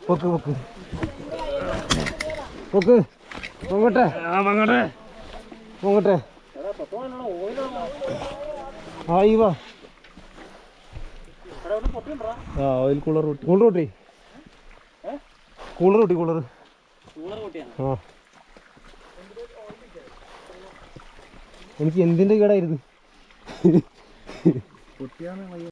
പൊക്ക് പൊക്ക് പൊക്ക് പൊങ്ങട്ടെ പൊങ്ങട്ടെ ആയി വാ. ആ ഓയിൽ കൂളർ കൂട്ടി കൂളർ ആ എനിക്ക് എന്തിന്റെ കേടായിരുന്നു.